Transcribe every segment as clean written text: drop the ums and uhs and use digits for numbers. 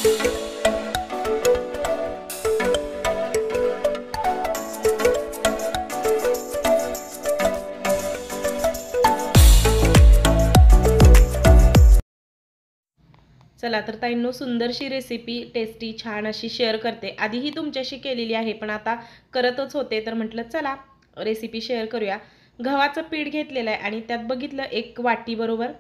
चला तर ताईंनो, सुंदरशी रेसिपी टेस्टी छान अशी शेअर करते. आधीही तुमच्याशी केलेली आहे, पण आता करतच होते तर म्हटलं चला रेसिपी शेअर करूया. गव्हाचं पीठ घेतलेलं आहे आणि त्यात बघितलं 1 वाटी बरोबर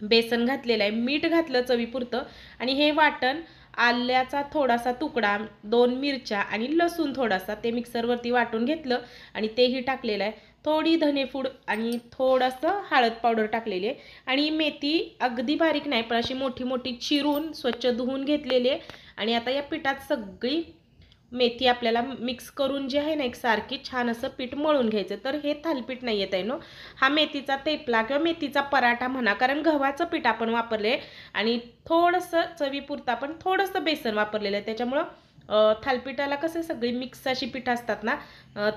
बेसन घातलेलं आहे, मीठ घातलं चवीपुरतं आणि हे वाटण आल्याचा थोडासा तुकडा, 2 मिरच्या आणि लसूण थोडासा ते मिक्सरवरती वाटून घेतलं आणि तेही टाकलेलं आहे. थोडी धनेपूड आणि थोडंसं हळद पावडर टाकलेली आहे आणि मेथी अगदी बारीक नाही पण अशी मोठी मोठी चिरून स्वच्छ धुवून घेतलेली आहे. आणि आता या पिठात सगळी मेथी आपल्याला मिक्स करून जे आहे ना एक सारखी छान असं पीठ मळून घ्यायचं. तर हे थालीपीठ नाही आहे ना, हा मेथीचा तेपला किंवा मेथीचा पराठा म्हणा, कारण गव्हाचं पीठ आपण वापरले आणि थोडंसं चवीपुरतं आपण थोडंसं बेसन वापरलेलं आहे. त्याच्यामुळं थालपीठाला कसं सगळी मिक्स अशी पीठ असतात ना,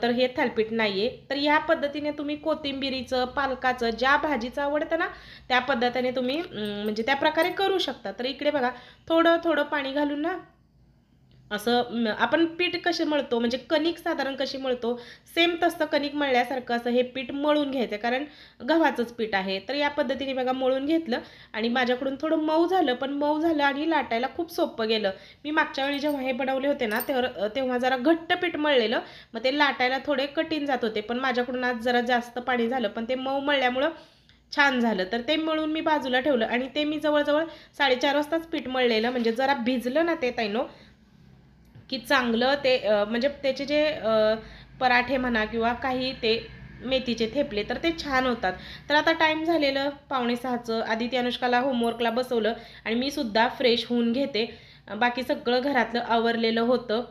तर हे थालपीठ नाही आहे. तर ह्या पद्धतीने तुम्ही कोथिंबिरीचं, पालकाचं, ज्या भाजीचं आवडतं ना त्या पद्धतीने तुम्ही म्हणजे त्या प्रकारे करू शकता. तर इकडे बघा थोडं थोडं पाणी घालून ना असं आपण पीठ कसे मळतो म्हणजे कणिक साधारण कशी मळतो सेम तसं कणिक मळल्यासारखं असं हे पीठ मळून घ्यायचं, कारण गव्हाचंच पीठ आहे. तर या पद्धतीने बघा मळून घेतलं आणि माझ्याकडून थोडं मऊ झालं, पण मऊ झालं आणि लाटायला खूप सोपं गेलं. मी मागच्या वेळी जेव्हा हे बनवले होते ना तेव्हा जरा घट्ट पीठ मळलेलं, मग ते लाटायला थोडे कठीण जात होते. पण माझ्याकडून आज जरा जास्त पाणी झालं, पण ते मऊ मळल्यामुळं छान झालं. तर ते मळून मी बाजूला ठेवलं आणि ते मी जवळजवळ 4:30 वाजताच पीठ मळलेलं, म्हणजे जरा भिजलं ना ते ताईनो की चांगलं ते म्हणजे त्याचे जे पराठे म्हणा किंवा काही ते मेथीचे थेपले तर ते छान होतात. तर आता टाईम झालेलं 5:45चं. आदिती अनुष्काला होमवर्कला बसवलं आणि मी सुद्धा फ्रेश होऊन घेते. बाकी सगळं घरातलं आवरलेलं होतं.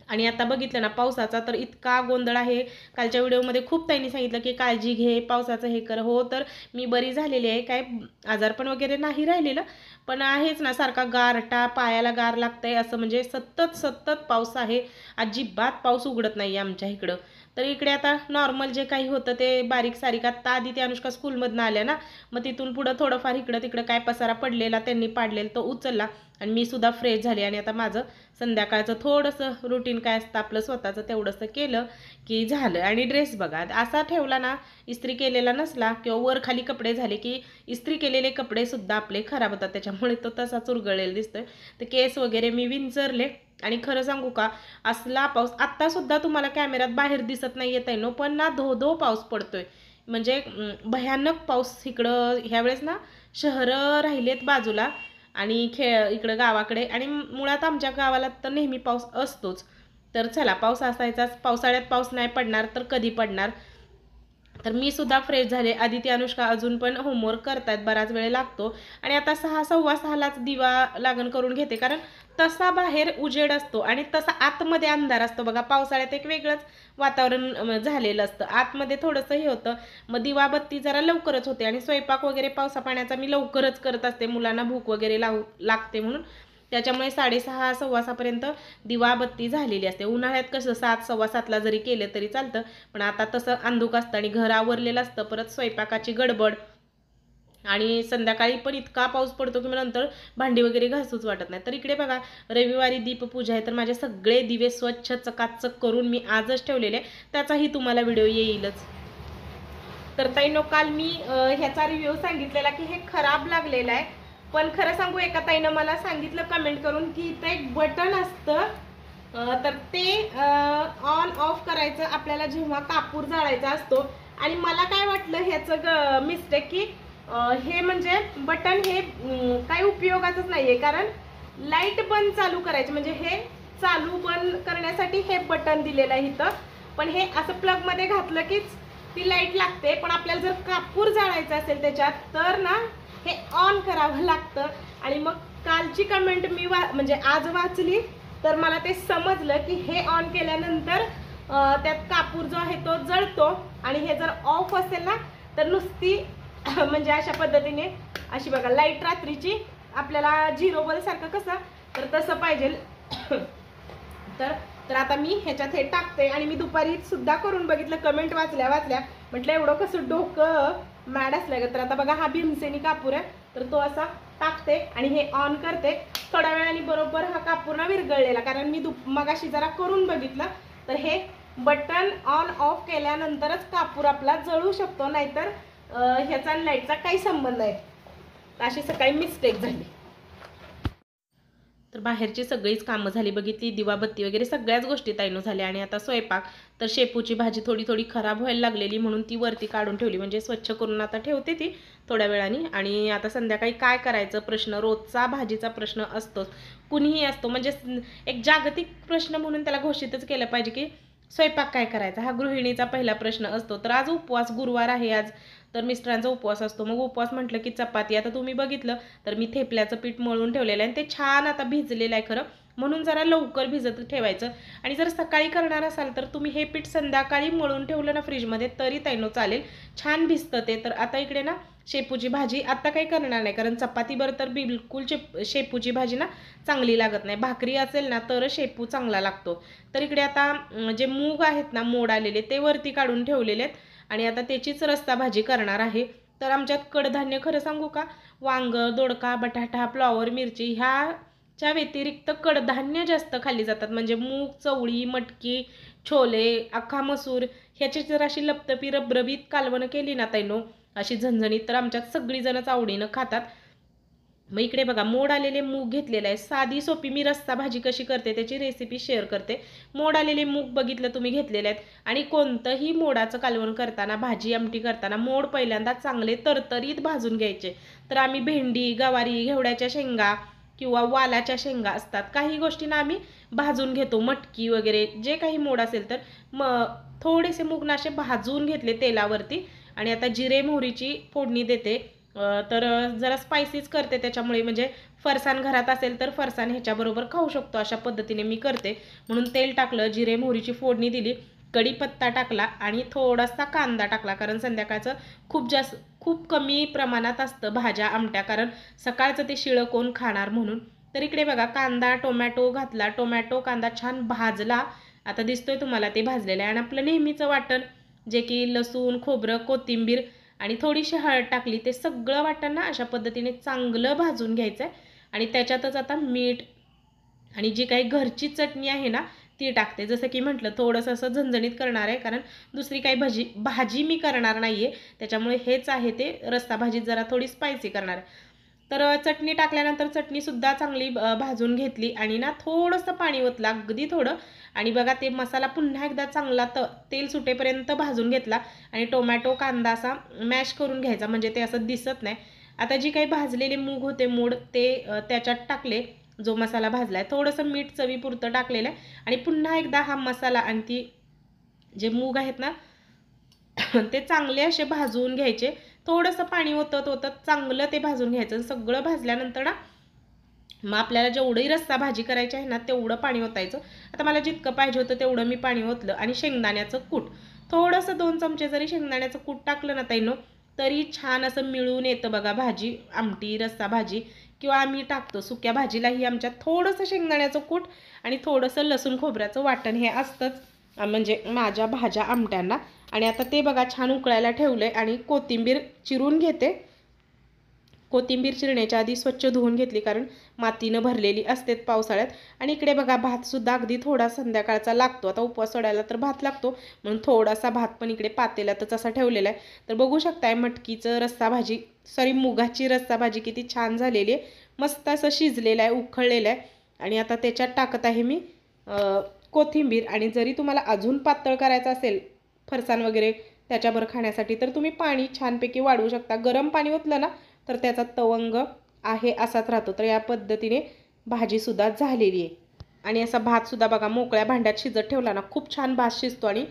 आणि आता बघितलं ना पावसाचा तर इतका गोंधळ आहे. कालच्या व्हिडिओमध्ये खूप ताईंनी सांगितलं की काळजी घे, पावसाचं हे कर. हो, तर मी बरी झालेली आहे, काय आजारपण वगैरे नाही राहिलेलं, पण आहेच ना सारखा गारटा, पायाला गार लागतंय असं, म्हणजे सतत सतत पाऊस आहे. अजिबात पाऊस उघडत नाही आमच्या इकडं. तर इकडे आता नॉर्मल जे काही होतं ते बारीक सारीक. आता आधी अनुष्का स्कूलमधनं आल्या ना, मग तिथून पुढं थोडंफार इकडं तिकडं काय पसारा पडलेला त्यांनी पाडलेला तो उचलला आणि मी सुद्धा फ्रेश झाले. आणि आता माझं संध्याकाळचं थोडंसं रुटीन काय असतं आपलं स्वतःचं तेवढंसं केलं की झालं. आणि ड्रेस बघा असा ठेवला ना, इस्त्री केलेला नसला किंवा वर खाली कपडे झाले की इस्त्री केलेले कपडे सुद्धा आपले खराब होतात, त्याच्यामुळे तो तसा चुरगळलेला दिसतोय. तर केस वगैरे मी विंचरले. आणि खरं सांगू का, असला पाऊस आत्तासुद्धा तुम्हाला कॅमेऱ्यात बाहेर दिसत नाही येत आहे नो, पण ना धो धो पाऊस पडतोय, म्हणजे भयानक पाऊस इकडं. ह्यावेळेस ना शहरं राहिलेत बाजूला आणि इकडं गावाकडे, आणि मुळात आमच्या गावाला तर नेहमी पाऊस असतोच. तर चला पाऊस असायचाच, पावसाळ्यात पाऊस नाही पडणार तर कधी पडणार. तर मी सुद्धा फ्रेश झाले. आदिती अनुष्का अजून पण होमवर्क करतात, बराच वेळ लागतो. आणि आता 6:15लाच दिवा लागण करून घेते, कारण तसा बाहेर उजेड असतो आणि तसा आतमध्ये अंधार असतो बघा. पावसाळ्यात एक वेगळंच वातावरण झालेलं असतं, आतमध्ये थोडंसं हे होतं. मग दिवाबत्ती जरा लवकरच होते आणि स्वयंपाक वगैरे पावसा पाण्याचा मी लवकरच करत असते, मुलांना भूक वगैरे लागते म्हणून. त्याच्यामुळे 6:30 6:15पर्यंत दिवाबत्ती झालेली असते. उन्हाळ्यात कसं 7 7:15ला जरी केलं तरी चालतं, पण आता तसं अंधुक असतं आणि घर आवरलेलं असतं, परत स्वयंपाकाची गडबड. आणि संध्याकाळी पण इतका पाऊस पडतो की नंतर भांडी वगैरे घासूच वाटत नाही. तर इकडे बघा रविवारी दीपपूजा आहे, तर माझे सगळे दिवे स्वच्छ चकाचक करून मी आजच ठेवलेले, त्याचाही तुम्हाला व्हिडिओ येईलच. तर ताईंनो, काल मी ह्याचा रिव्ह्यू सांगितलेला की हे खराब लागलेलं आहे, पण खरं सांगू एका ताईनं मला सांगितलं कमेंट करून की इथं एक बटन असतं, तर ते ऑन ऑफ करायचं आपल्याला जेव्हा कापूर जाळायचा असतो. आणि मला काय वाटलं ह्याचं मिस्टेक की हे म्हणजे बटन हे काही उपयोगाचंच नाहीये, कारण लाईट बंद चालू करायची म्हणजे हे चालू बंद करण्यासाठी हे बटन दिलेलं आहे इथं, पण हे असं प्लग मध्ये घातलं कीच ती लाईट लागते. पण आपल्याला जर कापूर जाळायचं असेल त्याच्यात तर ना हे ऑन करावं लागतं. आणि मग कालची कमेंट मी म्हणजे आज वाचली तर मला ते समजलं की हे ऑन केल्यानंतर त्यात कापूर जो आहे तो जळतो, आणि हे जर ऑफ असेल ना तर नुसती म्हणजे अशा पद्धतीने अशी बघा लाईट रात्रीची आपल्याला 0 बल्ब सारखं कसं तर तसं पाहिजे. तर आता मी ह्याच्यात हे टाकते. आणि मी दुपारी सुद्धा करून बघितलं, कमेंट वाचल्या म्हटलं एवढं कसं डोकं मॅड असलं. तर आता बघा हा भीमसेनी कापूर आहे, तर तो असा टाकते आणि हे ऑन करते. थोड्या वेळाने बरोबर हा कापूर ना विरघळलेला, कारण मी मगाशी जरा करून बघितलं तर हे बटन ऑन ऑफ केल्यानंतरच कापूर आपला जळू शकतो, नाहीतर ह्याचा लाईटचा काही संबंध नाही. अशी सकाळी मिस्टेक झाली. तर बाहेरची सगळीच कामं झाली, बघितली, दिवाबत्ती वगैरे सगळ्याच गोष्टी ताईनो झाल्या. आणि आता स्वयंपाक. तर शेपूची भाजी थोडी थोडी खराब व्हायला लागलेली म्हणून ती वरती काढून ठेवली, म्हणजे स्वच्छ करून आता ठेवते ती थोड्या वेळाने. आणि आता संध्याकाळी काय करायचं प्रश्न, रोजचा भाजीचा प्रश्न असतोच, कुणीही असतो, म्हणजे एक जागतिक प्रश्न म्हणून त्याला घोषितच केलं पाहिजे की स्वयंपाक काय करायचा, हा गृहिणीचा पहिला प्रश्न असतो. तर आज उपवास, गुरुवार आहे आज, तर मिस्टरांचा उपवास असतो. मग उपवास म्हटलं की चपाती. आता तुम्ही बघितलं तर मी थेपल्याचं पीठ मळून ठेवलेलं आहे आणि ते छान आता भिजलेलं आहे खरं, म्हणून जरा लवकर भिजत ठेवायचं. आणि जर सकाळी करणार असाल तर तुम्ही हे पीठ संध्याकाळी मळून ठेवलं ना फ्रीजमध्ये तरी ताईनो चालेल, छान भिजतं ते. तर आता इकडे ना शेपूची भाजी आता काही करणार नाही, कारण चपातीवर तर बिलकुल शेपूची भाजी ना चांगली लागत नाही, भाकरी असेल ना तर शेपू चांगला लागतो. तर इकडे आता जे मूग आहेत ना मोड आलेले ते वरती काढून ठेवलेले आहेत आणि आता त्याचीच रस्सा भाजी करणार आहे. तर आमच्यात कडधान्य खरं सांगू का, वांग, दोडका, बटाटा, फ्लॉवर, मिरची ह्याच्या व्यतिरिक्त कडधान्य जास्त खाल्ली जातात. म्हणजे मूग, चवळी, मटकी, छोले, अख्खा मसूर ह्याची जर अशी लपतपी रबरबीत कालवण केली ना ताईनो अशी झणझणीत, तर आमच्यात सगळीजणच आवडीनं खातात. मग इकडे बघा मोड आलेले मूग घेतलेले आहे. साधी सोपी मी रस्सा भाजी कशी करते त्याची रेसिपी शेअर करते. मोड आलेले मूग बघितलं तुम्ही घेतलेले आहेत. आणि कोणतंही मोडाचं कालवण करताना, भाजी आमटी करताना मोड पहिल्यांदा चांगले तरतरीत भाजून घ्यायचे. तर आम्ही भेंडी, गवारी, घेवड्याच्या शेंगा किंवा वालाच्या शेंगा असतात, काही गोष्टींना आम्ही भाजून घेतो, मटकी वगैरे जे काही मोड असेल तर थोडेसे मूग नाशे भाजून घेतले तेलावरती. आणि आता जिरे मोहरीची फोडणी देते. तर जरा स्पायसीच करते त्याच्यामुळे, म्हणजे फरसाण घरात असेल तर फरसाण ह्याच्याबरोबर खाऊ शकतो अशा पद्धतीने मी करते. म्हणून तेल टाकलं, जिरे मोहरीची फोडणी दिली, कढीपत्ता टाकला आणि थोडासा कांदा टाकला, कारण संध्याकाळचं खूप कमी प्रमाणात असतं भाज्या आमट्या, कारण सकाळचं ते शिळं कोण खाणार म्हणून. तर इकडे बघा कांदा टोमॅटो घातला, टोमॅटो कांदा छान भाजला, आता दिसतोय तुम्हाला ते भाजलेलं आहे. आणि आपलं नेहमीचं वाटण जे की लसूण, खोबरं, कोथिंबीर आणि थोडीशी हळद टाकली, ते सगळं वाटण ना अशा पद्धतीने चांगलं भाजून घ्यायचं आहे. आणि त्याच्यातच आता मीठ आणि जी काही घरची चटणी आहे ना ती टाकते. जसं की म्हटलं थोडंसं असं झणझणीत करणार आहे, कारण दुसरी काही भाजी मी करणार नाही आहे, त्याच्यामुळे हेच आहे ते रस्सा भाजी जरा थोडी स्पायसी करणार आहे. तर चटणी टाकल्यानंतर चटणीसुद्धा चांगली भाजून घेतली आणि ना थोडंसं पाणी ओतलं, अगदी थोडं. आणि बघा ते मसाला पुन्हा एकदा चांगला तेल सुटेपर्यंत भाजून घेतला आणि टोमॅटो कांदा असा मॅश करून घ्यायचा, म्हणजे ते असं दिसत नाही. आता जी काही भाजलेले मूग होते मोड ते त्याच्यात टाकले, जो मसाला भाजला आहे, थोडंसं मीठ चवीपुरतं टाकलेलं आहे. आणि पुन्हा एकदा हा मसाला आणि ती जे मूग आहेत ना ते चांगले असे भाजून घ्यायचे. थोडंसं पाणी ओतत चांगलं ते भाजून घ्यायचं. सगळं भाजल्यानंतर ना मग आपल्याला जेवढंही रस्सा भाजी करायची आहे ना तेवढं पाणी ओतायचं. आता मला जितकं पाहिजे होतं तेवढं मी पाणी ओतलं. आणि शेंगदाण्याचं कूट थोडंसं 2 चमचे जरी शेंगदाण्याचं कूट टाकलं ना ताईनो तरी छान असं मिळून येतं बघा. भाजी आमटी रस्सा भाजी किंवा आम्ही टाकतो सुक्या भाजीलाही आमच्यात थोडंसं शेंगदाण्याचं कूट आणि थोडंसं लसूण खोबऱ्याचं वाटण हे असतंच, म्हणजे माझ्या भाज्या आमट्यांना. आणि आता ते बघा छान उकळायला ठेवलं आहे आणि कोथिंबीर चिरून घेते. कोथिंबीर चिरण्याच्या आधी स्वच्छ धुवून घेतली, कारण मातीनं भरलेली असते पावसाळ्यात. आणि इकडे बघा भातसुद्धा अगदी थोडा संध्याकाळचा लागतो. आता उपवास सोडायला तर भात लागतो, म्हणून थोडासा भात पण इकडे पातेल्यातच असा ठेवलेला आहे. तर बघू शकताय मटकीचं रस्सा भाजी मुगाची रस्सा भाजी किती छान झालेली आहे, मस्त असं शिजलेलं आहे, उकळलेलं आहे. आणि आता त्याच्यात टाकत आहे मी कोथिंबीर. आणि जरी तुम्हाला अजून पातळ करायचं असेल फरसाण वगैरे त्याच्याबरोबर खाण्यासाठी तर तुम्ही पाणी छानपैकी वाढवू शकता. गरम पाणी ओतलं ना तर त्याचा तवंग आहे असाच राहतो. तर या पद्धतीने भाजीसुद्धा झालेली आहे. आणि असा भातसुद्धा बघा मोकळ्या भांड्यात शिजत ठेवला ना खूप छान भात शिजतो आणि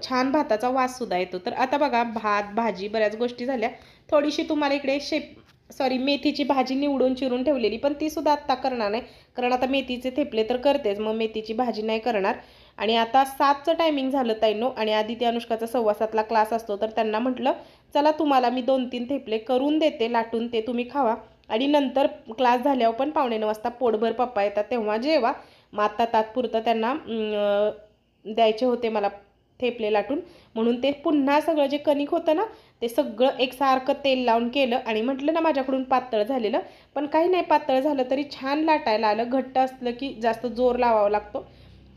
छान भाताचा वाससुद्धा येतो. तर आता बघा भात भाजी बऱ्याच गोष्टी झाल्या. थोडीशी तुम्हाला इकडे मेथीची भाजी निवडून चिरून ठेवलेली, पण तीसुद्धा आत्ता करणार नाही, कारण आता मेथीचे थेपले तर करतेच, मग मेथीची भाजी नाही करणार. आणि आता 7चं टायमिंग झालं ताईनो. आणि आधी ते अनुष्काचा 7:15ला क्लास असतो, तर त्यांना म्हटलं चला तुम्हाला मी 2-3 थेपले करून देते लाटून, ते तुम्ही खावा आणि नंतर क्लास झाल्यावर पण 8:45 वाजता पोटभर पप्पा येतात तेव्हा जेवा. मग आता तात्पुरतं त्यांना द्यायचे होते मला थेपले लाटून, म्हणून ते पुन्हा सगळं जे कणिक होतं ना ते सगळं एकसारखं तेल लावून केलं आणि म्हटलं ना माझ्याकडून पातळ झालेलं, पण काही नाही, पातळ झालं तरी छान लाटायला आलं. घट्ट असलं की जास्त जोर लावावा लागतो.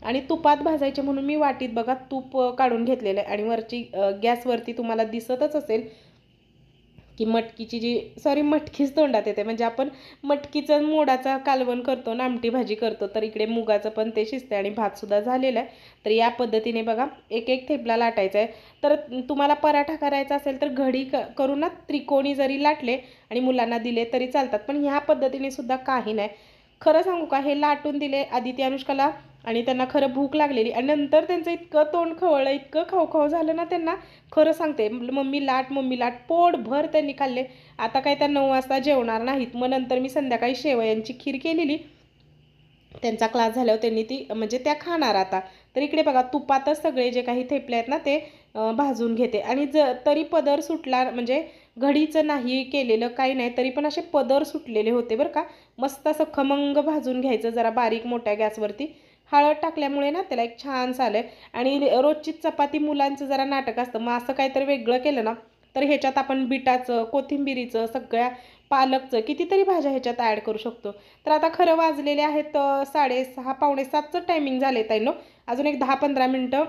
आणि तुपात भाजायचे म्हणून मी वाटीत बघा तूप काढून घेतलेलं आहे. आणि वरची गॅसवरती तुम्हाला दिसतच असेल की मटकीची मटकीच तोंडात येते, म्हणजे आपण मटकीचं मोडाचा कालवण करतो ना, आमटी भाजी करतो, तर इकडे मुगाचं पण ते शिजते आणि भातसुद्धा झालेला आहे. तर या पद्धतीने बघा एक एक थेपला लाटायचा आहे. तर तुम्हाला पराठा करायचा असेल तर घडी करून ना त्रिकोणी जरी लाटले आणि मुलांना दिले तरी चालतात, पण ह्या पद्धतीने सुद्धा काही नाही. खरं सांगू का, हे लाटून दिले आदिती अनुष्काला आणि त्यांना खरं भूक लागलेली आणि नंतर त्यांचं इतकं तोंड खवळलं, इतकं खाऊ झालं ना त्यांना. खरं सांगते, मम्मी लाट पोटभर त्यांनी खाल्ले. आता काय त्या 9 वाजता जेवणार नाहीत. मग नंतर मी संध्याकाळी शेवयांची खीर केलेली, त्यांचा क्लास झाल्यावर त्यांनी ती म्हणजे त्या खाणार आता. तर इकडे बघा तुपातच सगळे जे काही थेपले आहेत ना ते भाजून घेते. आणि तरी पदर सुटला, म्हणजे घडीचं नाही केलेलं काही नाही, तरी पण असे पदर सुटलेले होते बरं का. मस्त असं खमंग भाजून घ्यायचं जरा बारीक मोठ्या गॅसवरती. हळद टाकल्यामुळे ना त्याला एक छान झालं आहे. आणि रोजची चपाती मुलांचं जरा नाटक असतं, मग असं काहीतरी वेगळं केलं ना तर ह्याच्यात आपण बिटाचं, कोथिंबिरीचं, सगळ्या पालकचं कितीतरी भाज्या ह्याच्यात ॲड करू शकतो. तर आता खरं वाजलेले आहेत 6:30 पावणे 7चं टायमिंग झाले ताईनो. अजून एक 10-15 मिनटं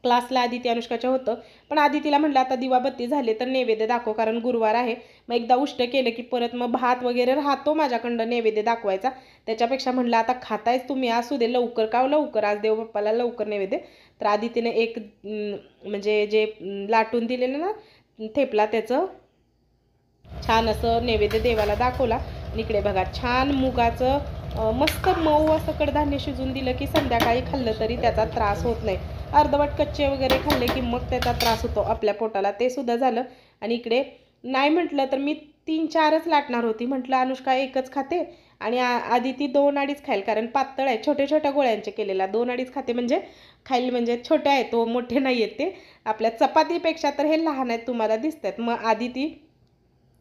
क्लासला आदिती अनुष्काच्या होतं, पण आदितीला म्हटलं आता दिवाबत्ती झाले तर नैवेद्य दाखव, कारण गुरुवार आहे. मग एकदा उष्ट केलं की परत मग भात वगैरे राहतो माझ्याकडं नैवेद्य दाखवायचा. त्याच्यापेक्षा म्हटलं आता खातायच तुम्ही, असू दे लवकर, का लवकर आज देवबाप्पाला लवकर नैवेद्य. तर आदितीने एक म्हणजे जे लाटून दिलेलं ना थेपला त्याचं छान असं नैवेद्य देवाला दाखवला. इकडे बघा छान मुगाचं मस्त मऊ असं कडधान्य शिजून दिलं की संध्याकाळी खाल्लं तरी त्याचा त्रास होत नाही. अर्धवट कच्चे वगैरे खाल्ले की मग त्याचा त्रास होतो आपल्या पोटाला, ते सुद्धा झालं. आणि इकडे नाही म्हटलं तर मी 3-4च लाटणार होती, म्हटलं अनुष्का एकच खाते आणि आदिती 2-2.5 खाईल, कारण पातळ आहे, छोट्या छोट्या गोळ्यांचे केलेला. 2-2.5 खाते म्हणजे खाईल, म्हणजे छोटे आहेत तो, मोठे नाही आहेत ते. आपल्या चपातीपेक्षा तर हे लहान आहेत, तुम्हाला दिसत आहेत. मग आदिती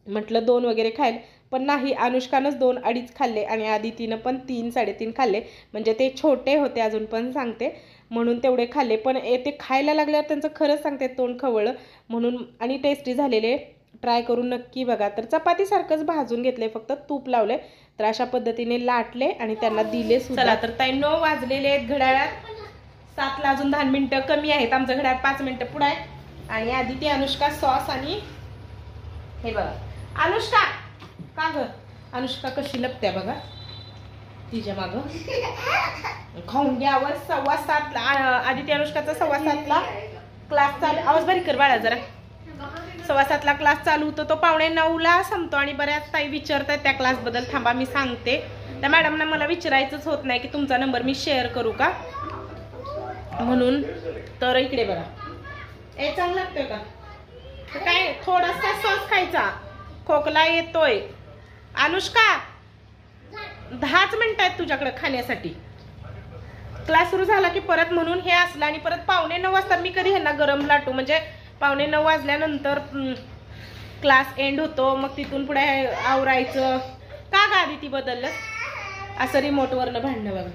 म्हटलं 2 वगैरे खाईल, पण नाही, अनुष्कानंच 2-2.5 खाल्ले आणि आदितीनं पण 3-3.5 खाल्ले, म्हणजे ते छोटे होते अजून पण सांगते म्हणून तेवढे खाल्ले. पण ते खायला लागल्यावर त्यांचं खरंच सांगते तोंड खवळलं म्हणून. आणि टेस्टी झालेले, ट्राय करून नक्की बघा. तर चपातीसारखंच भाजून घेतले, फक्त तूप लावले. तर अशा पद्धतीने लाटले आणि त्यांना दिले सुद्धा. चला तर ताई 9 वाजलेले आहेत घड्याळात, 7ला अजून 10 मिनटं कमी आहेत, आमचं घड्याळ 5 मिनटं पुढे आहे. आणि आदिती अनुष्का सॉस आणि हे बघा अनुष्का का ग, अनुष्का कशी लपत्या बघा तिच्या मागं. खाऊन घ्यावर 7:15ला आदिती अनुष्काचा 7:15ला क्लास चालू. आवाज बारीक कर बाळा जरा. 7:15ला क्लास चालू होतो, तो 8:45ला संपतो. आणि बऱ्याच ताई विचारतात त्या क्लासबद्दल, थांबा मी सांगते. त्या मॅडमना मला विचारायचंच होत नाही की तुमचा नंबर मी शेअर करू का म्हणून. तर इकडे बघा चांगलं लागतोय का, काय थोडासा सॉस खायचा, खोकला येतोय. अनुष्का 10च मिनिटं आहेत तुझ्याकडे खाण्यासाठी. क्लास सुरू झाला की परत म्हणून हे असलं. आणि परत 8:45 वाजता मी कधी ह्यांना गरम लाटू, म्हणजे 8:45 वाजल्यानंतर क्लास एंड होतो, मग तिथून पुढे आवरायचं. का ग आदिती बदललं असं रिमोटवरनं भांडणं बघा.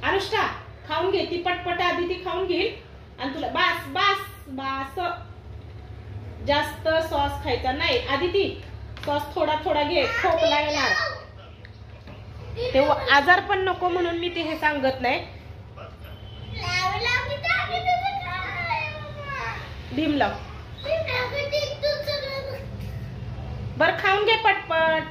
अनुष्का खाऊन घे, ती पटपट आदिती खाऊन घेईल आणि तुला बास बास बास, जास्त सॉस खायचा नाही. आदिती सॉस थोडा थोडा घे, खोकला येणार, ते आजार पण नको म्हणून मी ते हे सांगत नाही. भीम लाव बर, खाऊन घे पटपट.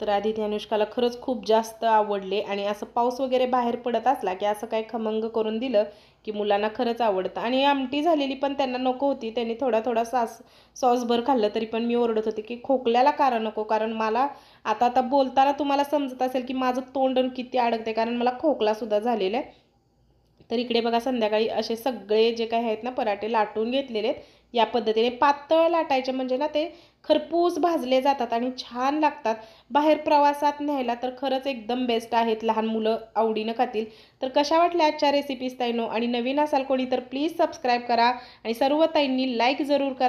तर आदिती अनुष्काला खरंच खूप जास्त आवडले. आणि असं पाऊस वगैरे बाहेर पडत असला की असं काही खमंग करून दिलं की मुलांना खरंच आवडतं. आणि आमटी झालेली पण त्यांना नको होती, त्यांनी थोडा थोडा सॉसभर खाल्लं, तरी पण मी ओरडत होते की खोकल्याला कारण नको, कारण मला आता बोलताना तुम्हाला समजत असेल की माझं तोंड किती अडकते, कारण मला खोकला सुद्धा झालेला आहे. तर इकडे बघा संध्याकाळी असे सगळे जे काही आहेत ना पराठे लाटून घेतलेले आहेत. या पद्धतीने पातळ लाटायचे म्हणजे ना ते खरपूस भाजले जातात आणि छान लागतात. बाहेर प्रवासात न्यायला तर खरंच एकदम बेस्ट आहेत, लहान मुलं आवडीनं खातील. तर कशा वाटल्या आजच्या रेसिपीज ताईनो, आणि नवीन असाल कोणी तर प्लीज सबस्क्राईब करा आणि सर्व ताईंनी लाईक जरूर करा.